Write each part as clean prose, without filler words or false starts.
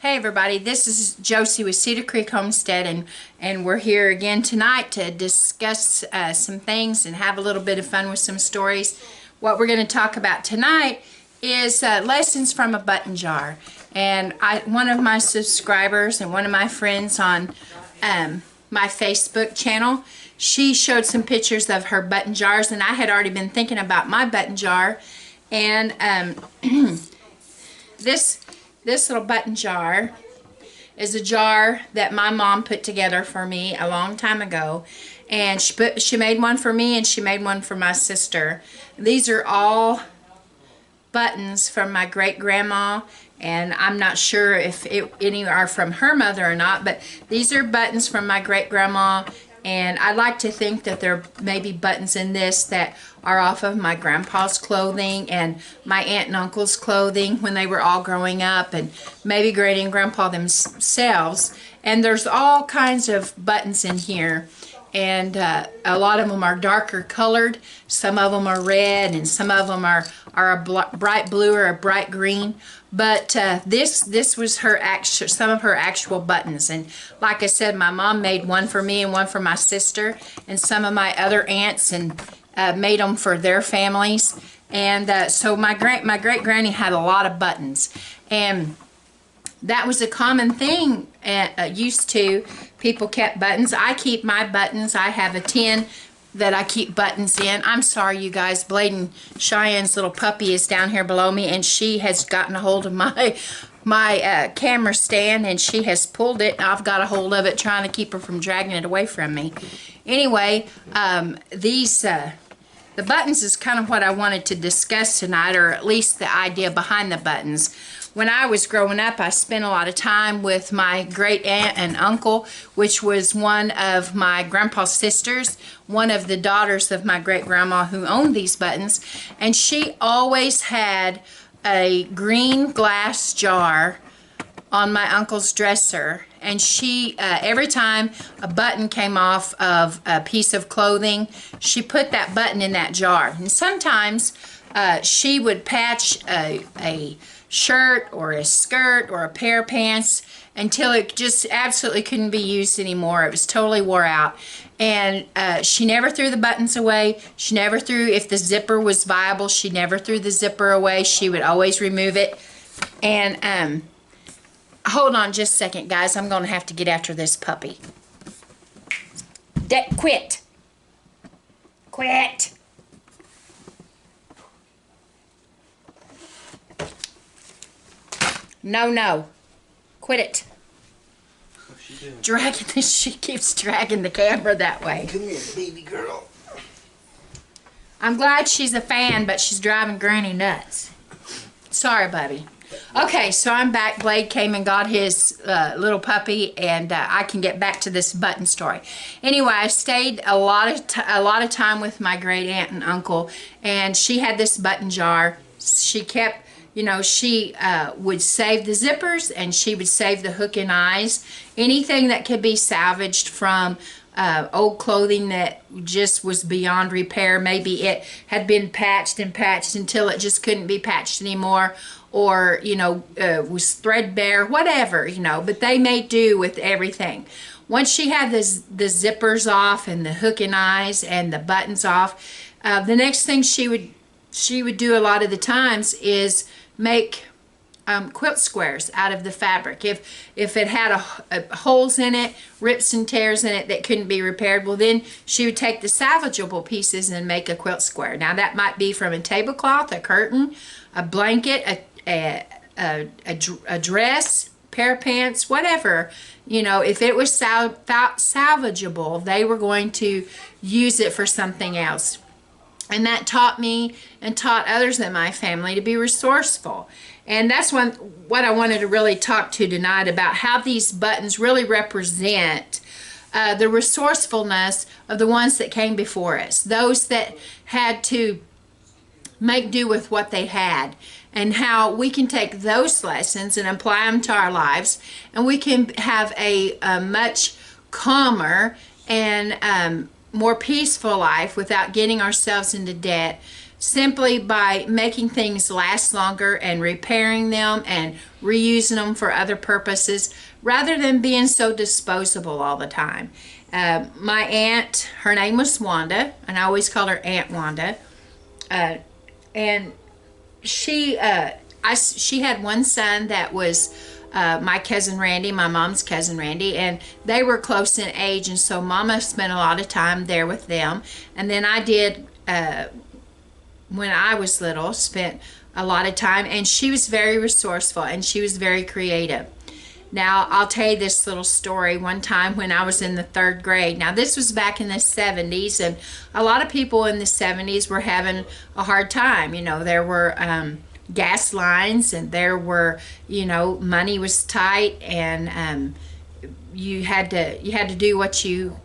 Hey everybody, this is Josie with Cedar Creek Homestead, and we're here again tonight to discuss some things and have a little bit of fun with some stories. What we're going to talk about tonight is lessons from a button jar. And one of my subscribers and one of my friends on my Facebook channel, she showed some pictures of her button jars, and I had already been thinking about my button jar. And this little button jar is a jar that my mom put together for me a long time ago, and she made one for me and she made one for my sister. These are all buttons from my great-grandma, and I'm not sure if any are from her mother or not, but these are buttons from my great-grandma. And I like to think that there may be buttons in this that are off of my grandpa's clothing and my aunt and uncle's clothing when they were all growing up, and maybe Granny and Grandpa themselves. And there's all kinds of buttons in here, and a lot of them are darker colored. Some of them are red, and some of them are a bright blue or a bright green. But this was some of her actual buttons. And like I said, my mom made one for me and one for my sister, and some of my other aunts and made them for their families. And so my great granny had a lot of buttons, and that was a common thing used to. People kept buttons. I keep my buttons. I have a tin that I keep buttons in. I'm sorry, you guys. Bladen Cheyenne's little puppy is down here below me, and she has gotten a hold of my camera stand, and she has pulled it. I've got a hold of it, trying to keep her from dragging it away from me. Anyway, the buttons is kind of what I wanted to discuss tonight, or at least the idea behind the buttons. When I was growing up, I spent a lot of time with my great aunt and uncle, which was one of my grandpa's sisters, one of the daughters of my great grandma who owned these buttons. And she always had a green glass jar on my uncle's dresser, and she every time a button came off of a piece of clothing, she put that button in that jar. And sometimes she would patch a shirt or a skirt or a pair of pants until it just absolutely couldn't be used anymore. It was totally wore out. And she never threw the buttons away. She never threw, if the zipper was viable, she never threw the zipper away. She would always remove it. And hold on just a second, guys. I'm going to have to get after this puppy. Quit. Quit. No. Quit it. What's she doing? Dragging this. She keeps dragging the camera that way. Come here, baby girl. I'm glad she's a fan, but she's driving Granny nuts. Sorry, buddy. Okay, so I'm back. Blade came and got his little puppy, and I can get back to this button story. Anyway, I stayed a lot of time with my great aunt and uncle, and she had this button jar. She kept, she would save the zippers, and she would save the hook and eyes. Anything that could be salvaged from old clothing that just was beyond repair. Maybe it had been patched until it just couldn't be patched anymore, or was threadbare, whatever, but they made do with everything. Once she had the zippers off and the hook and eyes and the buttons off, the next thing she would do a lot of the times is make quilt squares out of the fabric. If it had holes in it, rips and tears in it that couldn't be repaired, well, then she would take the salvageable pieces and make a quilt square. Now that might be from a tablecloth, a curtain, a blanket, a dress, pair of pants, whatever. If it was salvageable, they were going to use it for something else. And that taught me and taught others in my family to be resourceful. And that's what I wanted to really talk to tonight, about how these buttons really represent the resourcefulness of the ones that came before us. Those that had to make do with what they had, and how we can take those lessons and apply them to our lives, and we can have a much calmer and more peaceful life without getting ourselves into debt. simply by making things last longer and repairing them and reusing them for other purposes rather than being so disposable all the time. My aunt, her name was Wanda, and I always call her Aunt Wanda. And she had one son that was my cousin Randy, my mom's cousin Randy, and they were close in age, and so Mama spent a lot of time there with them. And then I did, when I was little, spent a lot of time, and she was very resourceful and she was very creative. Now, I'll tell you this little story. One time when I was in the 3rd grade, now this was back in the 70s, and a lot of people in the 70s were having a hard time. You know, there were gas lines, and there were, you know, money was tight, and you had to do what you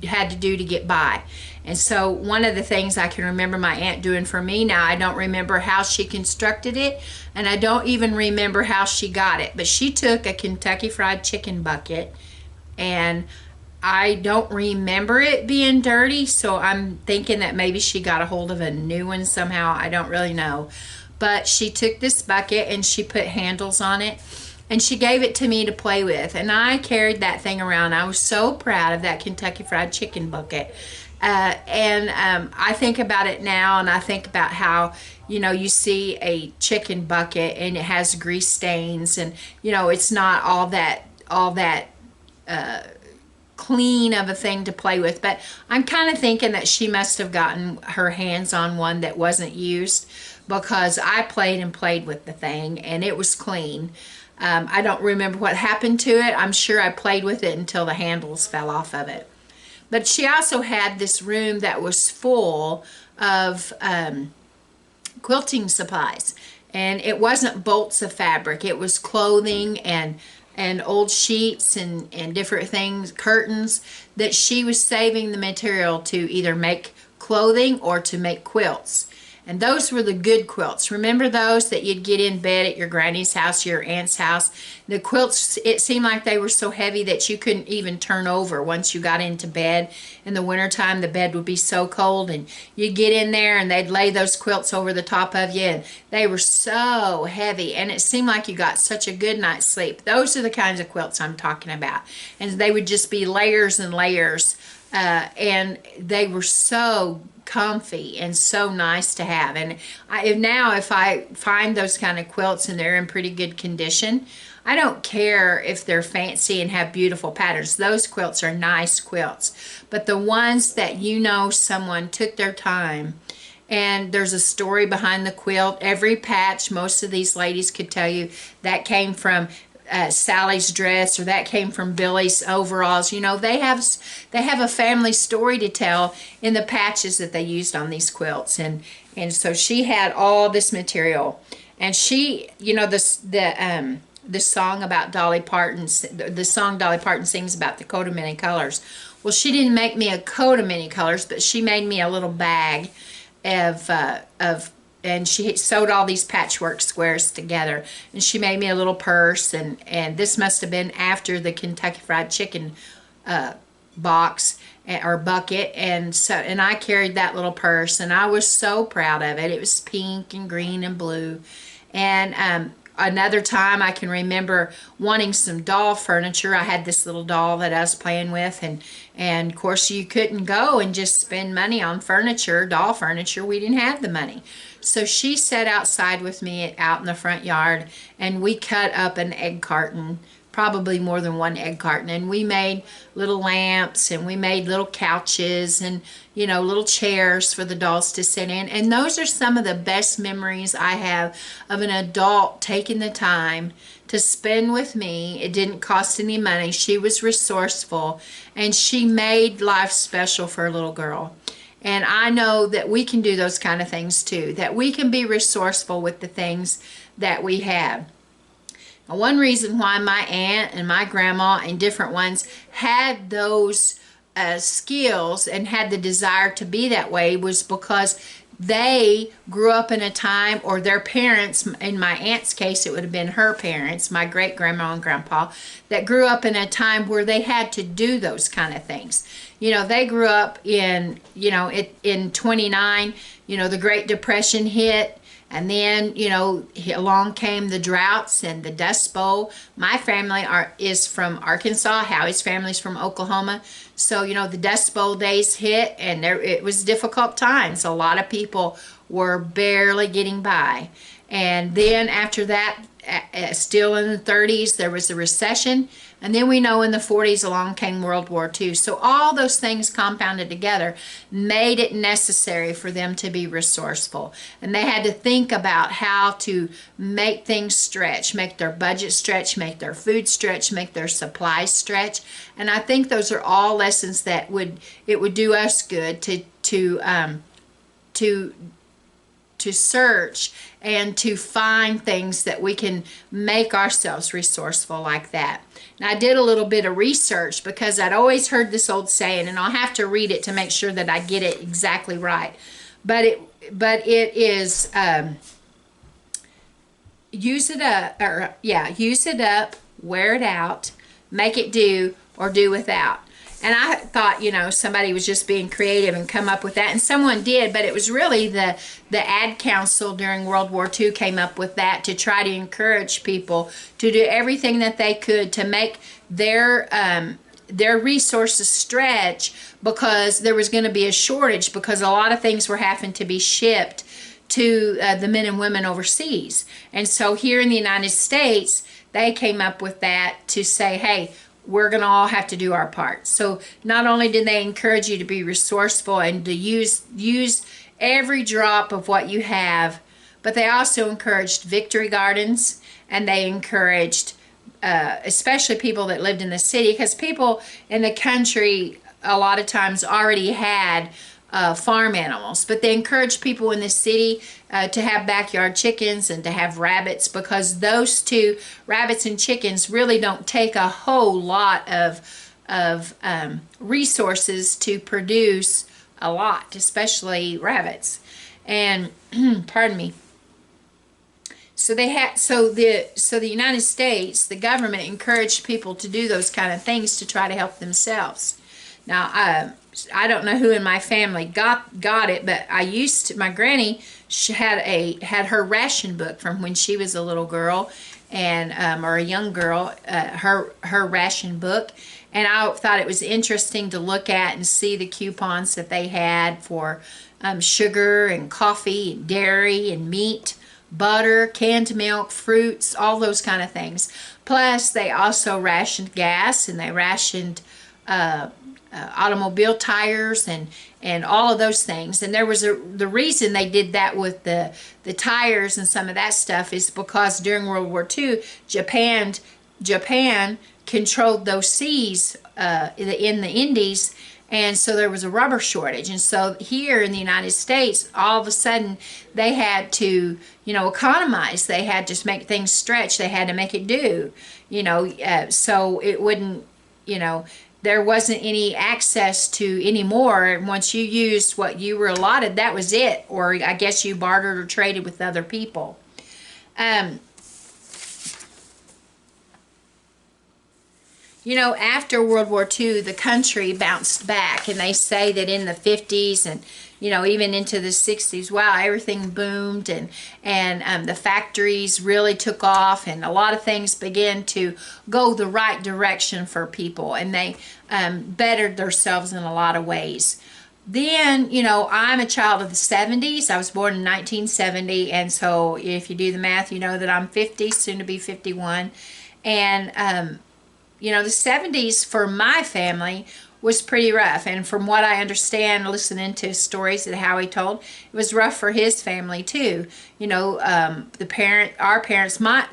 had to do to get by. And so one of the things I can remember my aunt doing for me, now I don't remember how she constructed it, and I don't even remember how she got it, but she took a Kentucky Fried Chicken bucket, and I don't remember it being dirty, so I'm thinking that maybe she got a hold of a new one somehow. I don't really know. But she took this bucket and she put handles on it, and she gave it to me to play with, and I carried that thing around. I was so proud of that Kentucky Fried Chicken bucket. I think about it now, and I think about how, you know, you see a chicken bucket and it has grease stains, and, you know, it's not all that clean of a thing to play with. But I'm kind of thinking that she must have gotten her hands on one that wasn't used, because I played with the thing and it was clean. I don't remember what happened to it. I'm sure I played with it until the handles fell off of it. But she also had this room that was full of quilting supplies. And it wasn't bolts of fabric. It was clothing and old sheets and different things, curtains, that she was saving the material to either make clothing or to make quilts. And those were the good quilts. Remember those that you'd get in bed at your granny's house, your aunt's house? The quilts, it seemed like they were so heavy that you couldn't even turn over once you got into bed. In the wintertime, the bed would be so cold, and you'd get in there and they'd lay those quilts over the top of you, and they were so heavy, and it seemed like you got such a good night's sleep. Those are the kinds of quilts I'm talking about. And they would just be layers and layers, and they were so comfy and so nice to have. And if I find those kind of quilts and they're in pretty good condition, I don't care if they're fancy and have beautiful patterns. Those quilts are nice quilts. But the ones that, you know, someone took their time, and there's a story behind the quilt. Every patch, most of these ladies could tell you, that came from Sally's dress, or that came from Billy's overalls. You know, they have a family story to tell in the patches that they used on these quilts. And so she had all this material, and she, you know, the song about Dolly Parton, the song Dolly Parton sings about the coat of many colors. Well, she didn't make me a coat of many colors, but she made me a little bag and she sewed all these patchwork squares together, and she made me a little purse, and this must have been after the Kentucky Fried Chicken box or bucket, and I carried that little purse, and I was so proud of it. It was pink and green and blue. And another time I can remember wanting some doll furniture. I had this little doll that I was playing with, and of course you couldn't go and just spend money on furniture, doll furniture. We didn't have the money. So she sat outside with me out in the front yard, and we cut up an egg carton, probably more than one egg carton, and we made little lamps, and we made little couches, and, you know, little chairs for the dolls to sit in. And those are some of the best memories I have of an adult taking the time to spend with me. It didn't cost any money. She was resourceful, and she made life special for a little girl. And I know that we can do those kind of things too, that we can be resourceful with the things that we have. Now, one reason why my aunt and my grandma and different ones had those skills and had the desire to be that way was because they grew up in a time, or their parents, in my aunt's case, it would have been her parents, my great grandma and grandpa, that grew up in a time where they had to do those kind of things. They grew up in, in 29, the Great Depression hit. And then, along came the droughts and the Dust Bowl. My family is from Arkansas. Howie's family's from Oklahoma. So, the Dust Bowl days hit, and it was difficult times. A lot of people were barely getting by. And then after that, still in the 30s, there was a recession. And then we know in the 40s along came World War II. So all those things compounded together made it necessary for them to be resourceful. And they had to think about how to make things stretch, make their budget stretch, make their food stretch, make their supplies stretch. And I think those are all lessons that it would do us good to search and to find things that we can make ourselves resourceful like that. And I did a little bit of research because I'd always heard this old saying, and I'll have to read it to make sure that I get it exactly right. But it is use it up, wear it out, make it do, or do without. And I thought, somebody was just being creative and come up with that. And someone did, but it was really the Ad Council during World War II came up with that to try to encourage people to do everything that they could to make their resources stretch, because there was going to be a shortage, because a lot of things were having to be shipped to the men and women overseas. And so here in the United States, they came up with that to say, hey, we're going to all have to do our part. So not only did they encourage you to be resourceful and to use every drop of what you have, but they also encouraged victory gardens, and they encouraged especially people that lived in the city, because people in the country a lot of times already had farm animals, but they encourage people in the city to have backyard chickens and to have rabbits, because those two, rabbits and chickens, really don't take a whole lot of resources to produce a lot, especially rabbits. And pardon me. So the United States, the government encouraged people to do those kind of things to try to help themselves. Now, I don't know who in my family got it, but my granny, she had her ration book from when she was a little girl, and or a young girl, her ration book, and I thought it was interesting to look at and see the coupons that they had for sugar and coffee and dairy and meat, butter, canned milk, fruits, all those kind of things. Plus, they also rationed gas, and they rationed automobile tires and all of those things. And there was the reason they did that with the tires and some of that stuff is because during World War II, Japan controlled those seas in the Indies, and so there was a rubber shortage. And so here in the United States, all of a sudden they had to economize. They had to make things stretch. They had to make it do, so it wouldn't, there wasn't any access to any more. Once you used what you were allotted, that was it. Or I guess you bartered or traded with other people. After World War II, the country bounced back, and they say that in the 50s and even into the 60s, wow, everything boomed, and the factories really took off, and a lot of things began to go the right direction for people, and they bettered themselves in a lot of ways. Then, I'm a child of the 70s. I was born in 1970, and so if you do the math, you know that I'm 50, soon to be 51, and the 70s for my family was pretty rough. And from what I understand, listening to stories that Howie told, it was rough for his family too. Our parents, my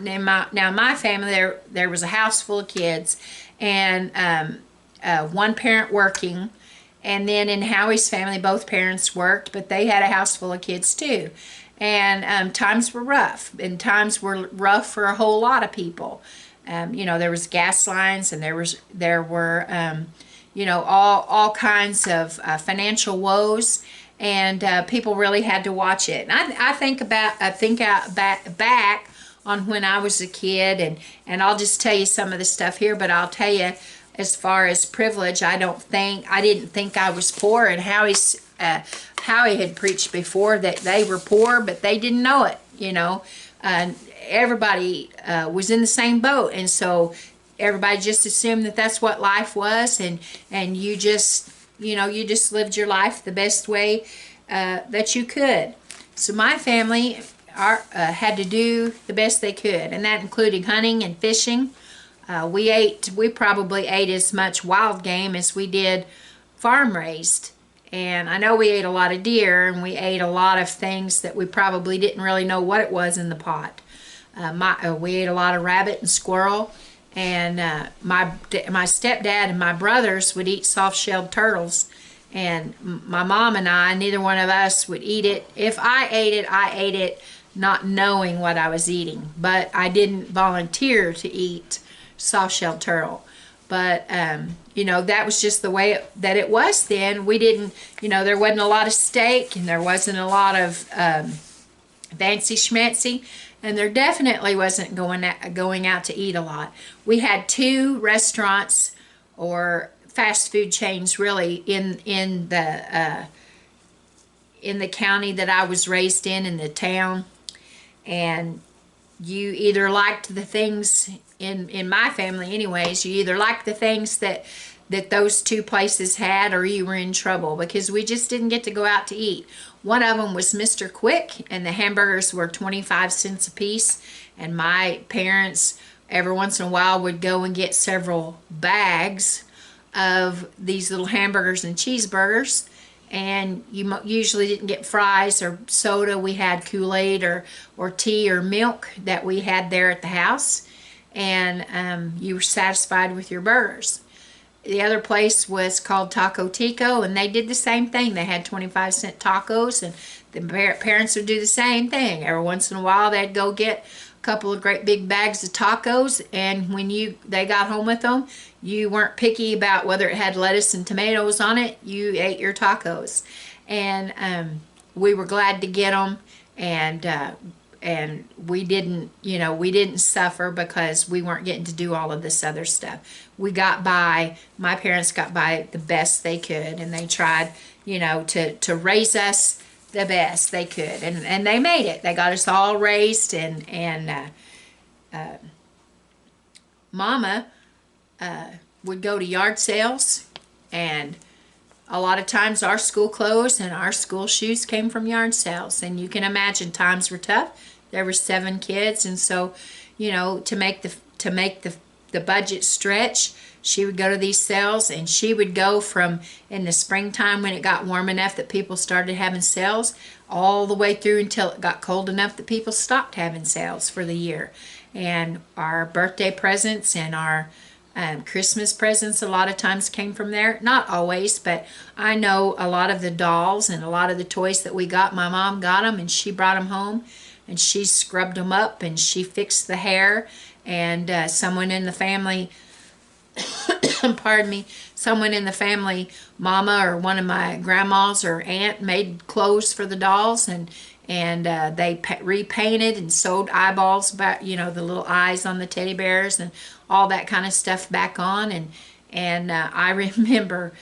family, there was a house full of kids, and one parent working. And then in Howie's family, both parents worked, but they had a house full of kids too. And times were rough, and times were rough for a whole lot of people. There was gas lines, and there were all kinds of financial woes, and people really had to watch it. And I think out back on when I was a kid, and I'll just tell you some of the stuff here, but I'll tell you, as far as privilege, I didn't think I was poor, and Howie had preached before that they were poor, but they didn't know it, everybody was in the same boat, and so everybody just assumed that that's what life was, and you just lived your life the best way that you could. So my family had to do the best they could, and that included hunting and fishing. We probably ate as much wild game as we did farm raised. And I know we ate a lot of deer, and we ate a lot of things that we probably didn't really know what it was in the pot. We ate a lot of rabbit and squirrel, and my stepdad and my brothers would eat soft-shelled turtles, and my mom and I, neither one of us would eat it. If I ate it not knowing what I was eating, but I didn't volunteer to eat soft-shelled turtle. But that was just the way that it was then. We didn't, there wasn't a lot of steak, and there wasn't a lot of fancy schmancy, and there definitely wasn't going out to eat a lot. We had 2 restaurants or fast food chains really in the county that I was raised in the town, and you either liked the things in my family anyways, you either liked the things that those 2 places had, or you were in trouble, because we just didn't get to go out to eat. One of them was Mr. Quick, and the hamburgers were 25 cents a piece, and my parents every once in a while would go and get several bags of these little hamburgers and cheeseburgers, and you usually didn't get fries or soda. We had Kool-Aid or tea or milk that we had there at the house, and you were satisfied with your burgers. The other place was called Taco Tico, and they did the same thing. They had 25-cent tacos, and the parents would do the same thing. Every once in a while, they'd go get a couple of great big bags of tacos, and when they got home with them, you weren't picky about whether it had lettuce and tomatoes on it. You ate your tacos, and we were glad to get them, and we didn't suffer because we weren't getting to do all of this other stuff. We got by. My parents got by the best they could, and they tried, to raise us the best they could, and they made it. They got us all raised, and Mama would go to yard sales, and a lot of times our school clothes and our school shoes came from yard sales, and you can imagine times were tough. There were 7 kids, and so to make the budget stretch, she would go to these sales, and she would go from in the springtime when it got warm enough that people started having sales, all the way through until it got cold enough that people stopped having sales for the year. And our birthday presents and our Christmas presents a lot of times came from there. Not always, but I know a lot of the dolls and a lot of the toys that we got, my mom got them, and she brought them home, and she scrubbed them up, and she fixed the hair, and someone in the family pardon me, someone in the family, mama or one of my grandmas or aunt, made clothes for the dolls, and they repainted and sewed eyeballs back, the little eyes on the teddy bears and all that kind of stuff back on, and I remember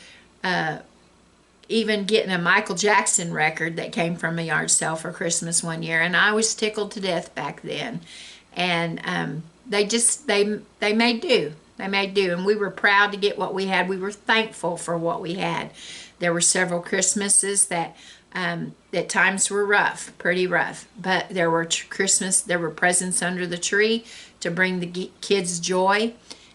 even getting a Michael Jackson record that came from a yard sale for Christmas one year, and I was tickled to death back then. And they made do. They made do, and we were proud to get what we had. We were thankful for what we had. There were several Christmases that times were rough, pretty rough, but there were presents under the tree to bring the kids joy.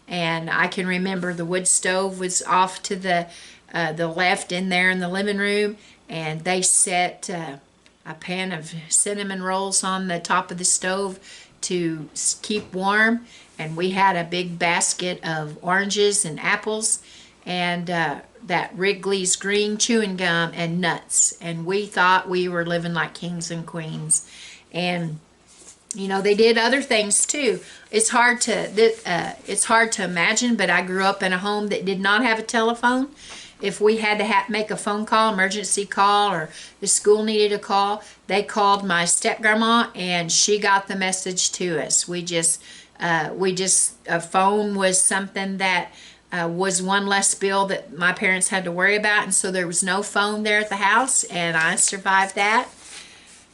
And I can remember the wood stove was off to the left in there in the living room, and they set a pan of cinnamon rolls on the top of the stove to keep warm, and we had a big basket of oranges and apples and that Wrigley's green chewing gum and nuts, and we thought we were living like kings and queens. And they did other things too. It's hard to imagine, but I grew up in a home that did not have a telephone, if we had to make a phone call, emergency call, or the school needed a call, they called my step-grandma and she got the message to us. A phone was something that was one less bill that my parents had to worry about, and so there was no phone there at the house, and I survived that.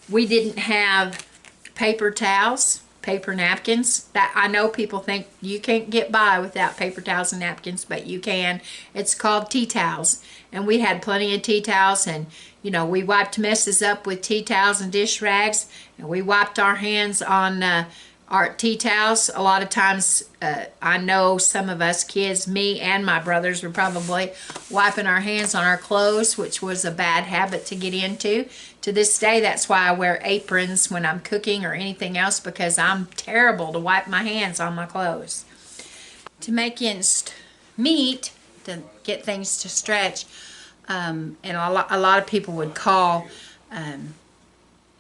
We didn't have paper towels, paper napkins. That I know people think you can't get by without paper towels and napkins, but you can. It's called tea towels, and we had plenty of tea towels, and you know, we wiped messes up with tea towels and dish rags, and we wiped our hands on our tea towels. A lot of times, I know some of us kids, me and my brothers, were probably wiping our hands on our clothes, which was a bad habit to get into. To this day, that's why I wear aprons when I'm cooking or anything else, because I'm terrible to wipe my hands on my clothes. To make ends meet, to get things to stretch, and a lot of people would call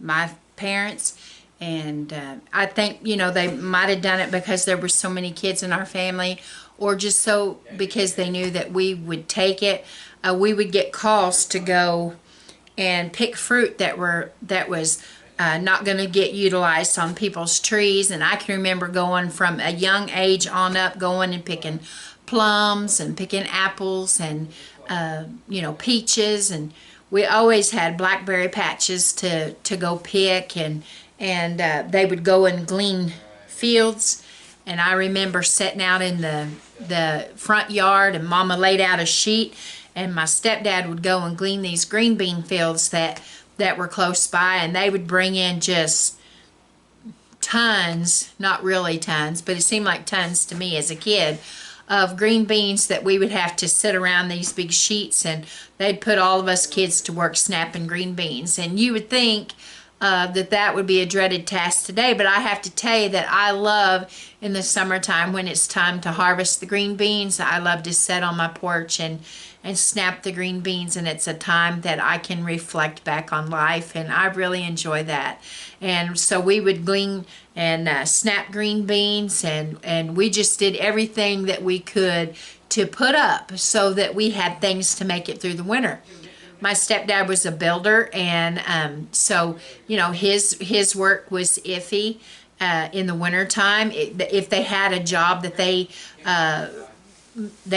my parents, and I think, you know, they might have done it because there were so many kids in our family, or just so because they knew that we would take it. We would get calls to go and pick fruit that was not going to get utilized on people's trees. And I can remember going from a young age on up, going and picking plums and picking apples and you know, peaches, and we always had blackberry patches to go pick, and they would go and glean fields. And I remember sitting out in the front yard, and Mama laid out a sheet, and my stepdad would go and glean these green bean fields that were close by, and they would bring in just tons, not really tons, but it seemed like tons to me as a kid, of green beans that we would have to sit around these big sheets, and they'd put all of us kids to work snapping green beans. And you would think that would be a dreaded task today, but I have to tell you that I love in the summertime, when it's time to harvest the green beans, I love to sit on my porch and snap the green beans, and it's a time that I can reflect back on life, and I really enjoy that. And so we would glean and snap green beans, and we just did everything that we could to put up so that we had things to make it through the winter. My stepdad was a builder, and so, you know, his work was iffy in the wintertime. If they had a job that they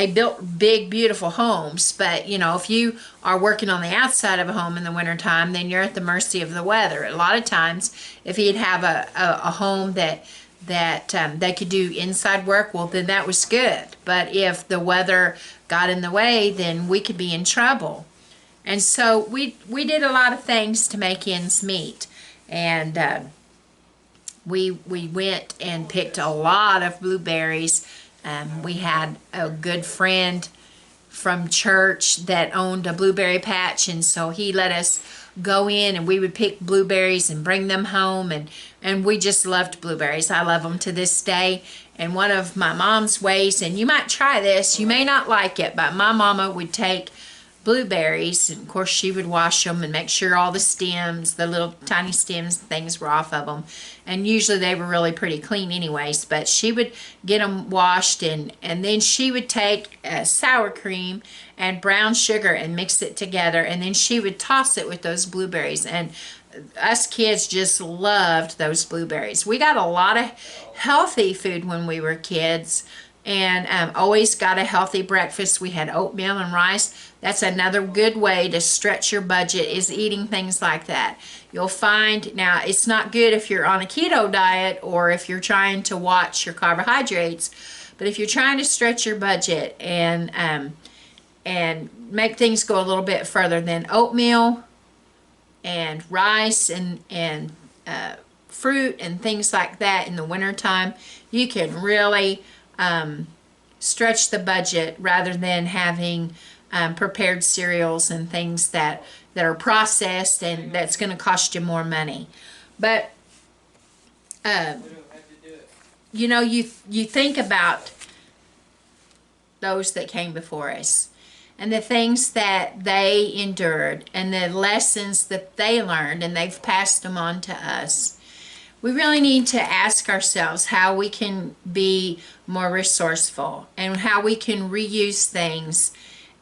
built big, beautiful homes, but, you know, if you are working on the outside of a home in the wintertime, then you're at the mercy of the weather. A lot of times, if he'd have a home that they could do inside work, well, then that was good. But if the weather got in the way, then we could be in trouble. And so we did a lot of things to make ends meet. And we went and picked a lot of blueberries. We had a good friend from church that owned a blueberry patch, and so he let us go in, and we would pick blueberries and bring them home, and we just loved blueberries. I love them to this day. And one of my mom's ways, and you might try this, you may not like it, but my mama would take blueberries, and of course she would wash them and make sure all the stems, the little tiny stems and things, were off of them, and usually they were really pretty clean anyways, but she would get them washed, and then she would take sour cream and brown sugar and mix it together, and then she would toss it with those blueberries, and us kids just loved those blueberries. We got a lot of healthy food when we were kids, and always got a healthy breakfast. We had oatmeal and rice. That's another good way to stretch your budget, is eating things like that. You'll find, now it's not good if you're on a keto diet or if you're trying to watch your carbohydrates, but if you're trying to stretch your budget and make things go a little bit further, then oatmeal and rice and fruit and things like that in the wintertime, you can really stretch the budget rather than having prepared cereals and things that are processed, and that's going to cost you more money. But you know, you think about those that came before us and the things that they endured and the lessons that they learned, and they've passed them on to us. We really need to ask ourselves how we can be more resourceful and how we can reuse things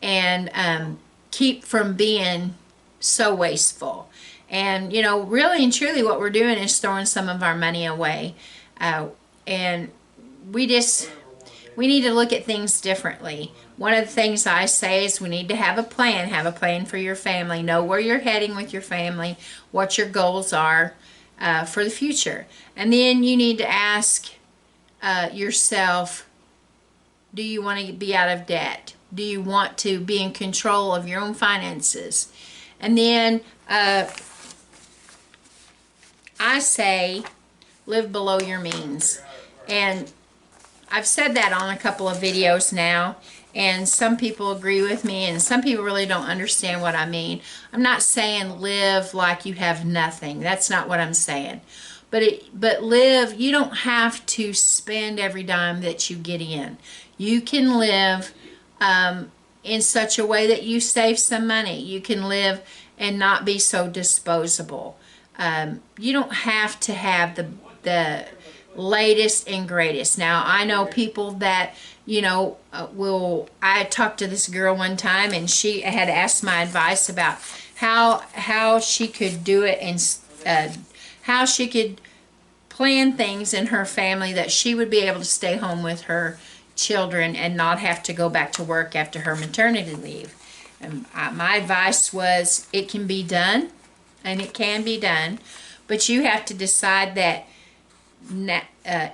and keep from being so wasteful. And, you know, really and truly what we're doing is throwing some of our money away. And we need to look at things differently. One of the things I say is we need to have a plan for your family, know where you're heading with your family, what your goals are for the future. And then you need to ask yourself, do you want to be out of debt? Do you want to be in control of your own finances? And then I say live below your means. And I've said that on a couple of videos now, and some people agree with me and some people really don't understand what I mean. I'm not saying live like you have nothing. That's not what I'm saying. But live, you don't have to spend every dime that you get in. You can live in such a way that you save some money. You can live and not be so disposable. You don't have to have the latest and greatest. Now, I know people that, you know, I talked to this girl one time and she had asked my advice about how she could do it and how she could plan things in her family that she would be able to stay home with her children and not have to go back to work after her maternity leave. And my advice was it can be done, and it can be done, but you have to decide that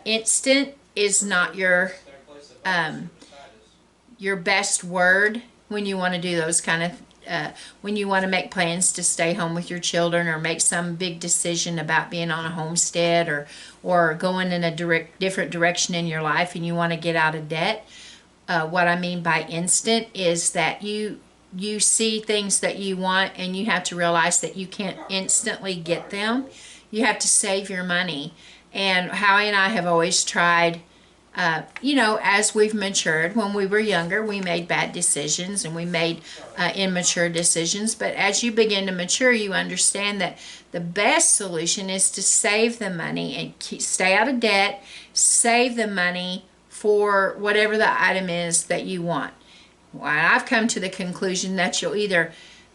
instant is not your best word when you want to do those kind of when you want to make plans to stay home with your children or make some big decision about being on a homestead or going in a different direction in your life and you want to get out of debt. What I mean by instant is that you see things that you want and you have to realize that you can't instantly get them. You have to save your money. And Howie and I have always tried, you know, as we've matured. When we were younger, we made bad decisions and we made immature decisions. But as you begin to mature, you understand that the best solution is to save the money and stay out of debt, save the money for whatever the item is that you want. Well, I've come to the conclusion that you'll either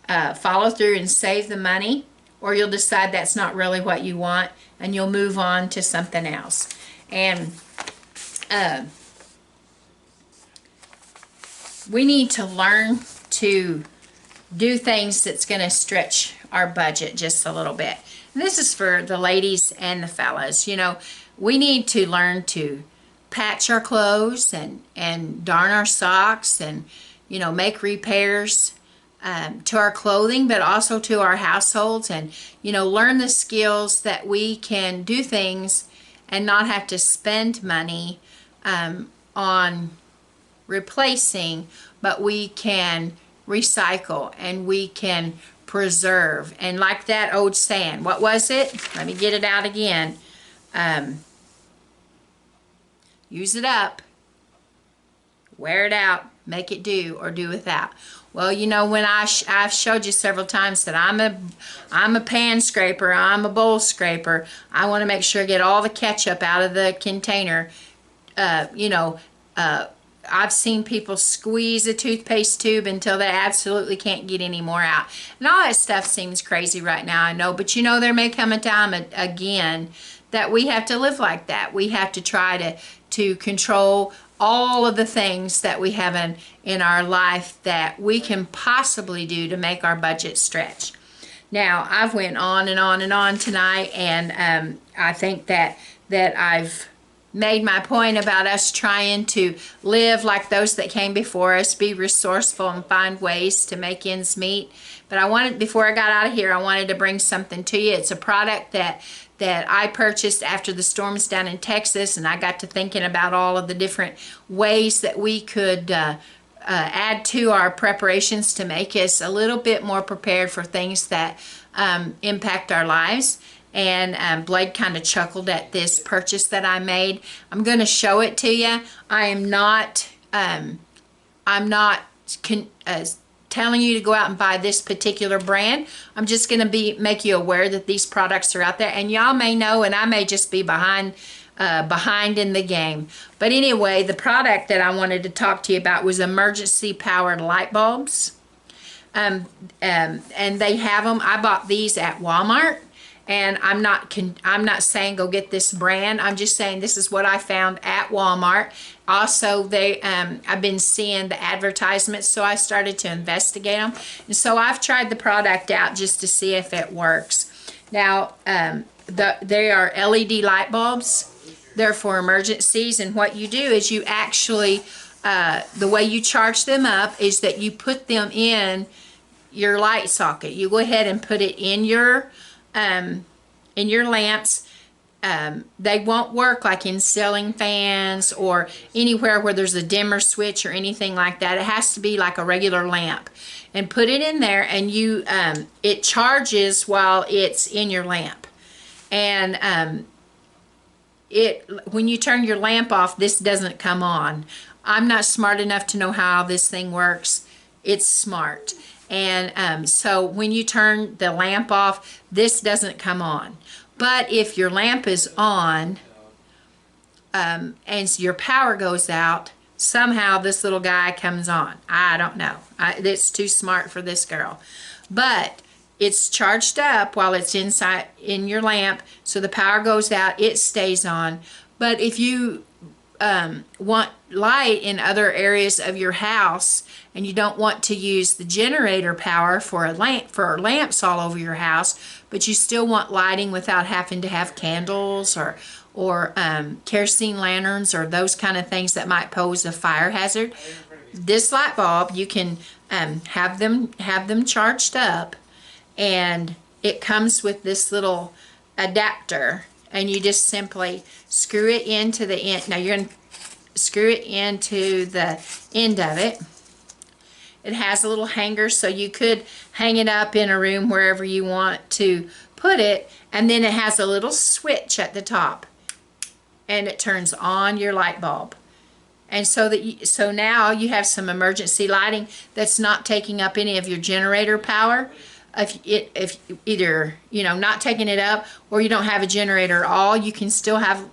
follow through and save the money, or you'll decide that's not really what you want and you'll move on to something else. And we need to learn to do things that's going to stretch our budget just a little bit. And this is for the ladies and the fellas. You know, we need to learn to patch our clothes and darn our socks and, you know, make repairs to our clothing, but also to our households, and, you know, learn the skills that we can do things and not have to spend money on replacing, but we can recycle and we can preserve. And like that old saying, what was it? Let me get it out again. Use it up, wear it out, make it do, or do without. Well, you know, when I've showed you several times that I'm a pan scraper, I'm a bowl scraper. I want to make sure I get all the ketchup out of the container. You know, I've seen people squeeze a toothpaste tube until they absolutely can't get any more out. And all that stuff seems crazy right now, I know. But you know, there may come a time again that we have to live like that. We have to try to control all of the things that we have in our life that we can possibly do to make our budget stretch. Now, I've went on and on and on tonight, and I think that I've made my point about us trying to live like those that came before us, be resourceful and find ways to make ends meet. But before I got out of here, I wanted to bring something to you. It's a product that I purchased after the storms down in Texas, and I got to thinking about all of the different ways that we could add to our preparations to make us a little bit more prepared for things that impact our lives. And Blake kind of chuckled at this purchase that I made. I'm going to show it to you. I'm not telling you to go out and buy this particular brand. I'm just going to make you aware that these products are out there, and y'all may know, and I may just be behind behind in the game. But anyway, the product that I wanted to talk to you about was emergency powered light bulbs. And they have them. I bought these at Walmart, and I'm not saying go get this brand. I'm just saying this is what I found at Walmart. Also, I've been seeing the advertisements, so I started to investigate them. And so I've tried the product out just to see if it works. Now, they are LED light bulbs. They're for emergencies, and what you do is you actually, the way you charge them up is that you put them in your light socket. You go ahead and put it in your lamps. They won't work like in ceiling fans or anywhere where there's a dimmer switch or anything like that. It has to be like a regular lamp. And put it in there, and you it charges while it's in your lamp. And when you turn your lamp off, this doesn't come on. I'm not smart enough to know how this thing works. It's smart. And so when you turn the lamp off, this doesn't come on. But if your lamp is on and your power goes out, somehow this little guy comes on. I don't know. It's too smart for this girl. But it's charged up while it's inside in your lamp, so the power goes out, it stays on. But if you want light in other areas of your house and you don't want to use the generator power for lamps all over your house, but you still want lighting without having to have candles or kerosene lanterns or those kind of things that might pose a fire hazard, this light bulb, you can have them charged up. And it comes with this little adapter, and you just simply screw it into the end. Now you're going to screw it into the end of it. It has a little hanger, so you could hang it up in a room wherever you want to put it. And then it has a little switch at the top, and it turns on your light bulb. And so now you have some emergency lighting that's not taking up any of your generator power. If either not taking it up, or you don't have a generator at all, you can still have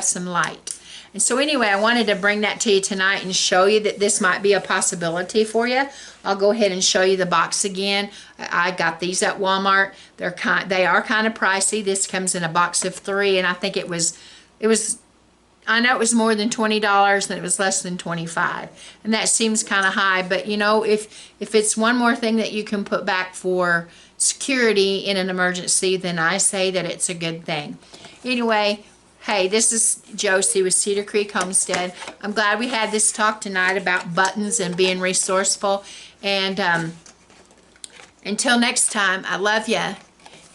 some light. And so anyway, I wanted to bring that to you tonight and show you that this might be a possibility for you. I'll go ahead and show you the box again. I got these at Walmart. They are kind of pricey. This comes in a box of 3, and I think it was I know it was more than $20, and it was less than $25, and that seems kind of high. But if it's one more thing that you can put back for security in an emergency, then I say that it's a good thing. Anyway, hey, this is Josie with Cedar Creek Homestead. I'm glad we had this talk tonight about buttons and being resourceful. And until next time, I love you.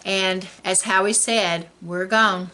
And as Howie said, we're gone.